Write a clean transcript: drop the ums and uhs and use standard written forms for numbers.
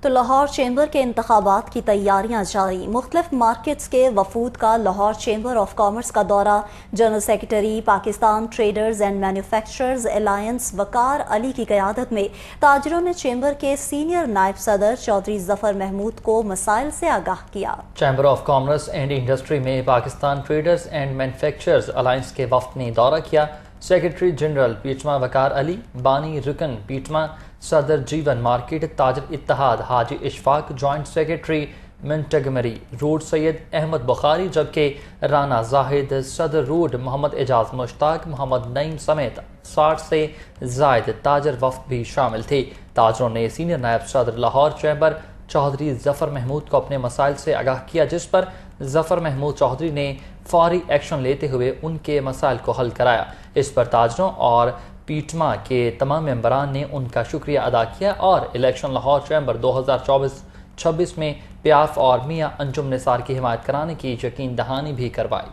تو لاہور چیمبر کے انتخابات کی تیاریاں جاری۔ مختلف مارکیٹس کے وفود کا لاہور چیمبر آف کامرس کا دورہ۔ General secretary Pakistan traders and manufacturers alliance Waqar Ali کی قیادت میں تاجروں نے چیمبر کے سینئر نائب صدر چودھری ظفر محمود کو مسائل سے آگاہ کیا۔ Chamber of commerce and industry میں Pakistan traders and manufacturers alliance کے وفد نے دورہ کیا۔ سیکرٹری جنرل پیٹما وقار علی، بانی رکن پیٹما، صدر جیون مارکیٹ تاجر اتحاد Haji Ashfaq, joint secretary Montgomery road Syed Ahmed Bukhari, جبکہ رانا زاہد، صدر روڈ محمد اعجاز مشتاق، محمد نعیم سمیت 60 سے زائد تاجر وفد بھی شامل تھے۔ تاجروں نے سینئر نائب صدر لاہور چیمبر چودھری ظفر محمود کو اپنے مسائل سے آگاہ کیا، جس پر ظفر محمود چودھری نے فوری ایکشن لیتے ہوئے ان کے مسائل کو حل کرایا۔ اس پر تاجروں اور پیٹما کے تمام ممبران نے ان کا شکریہ ادا کیا اور الیکشن لاہور چیمبر 2024-26 میں پیاف اور میاں انجم نثار کی حمایت کرانے کی یقین دہانی بھی کروائی۔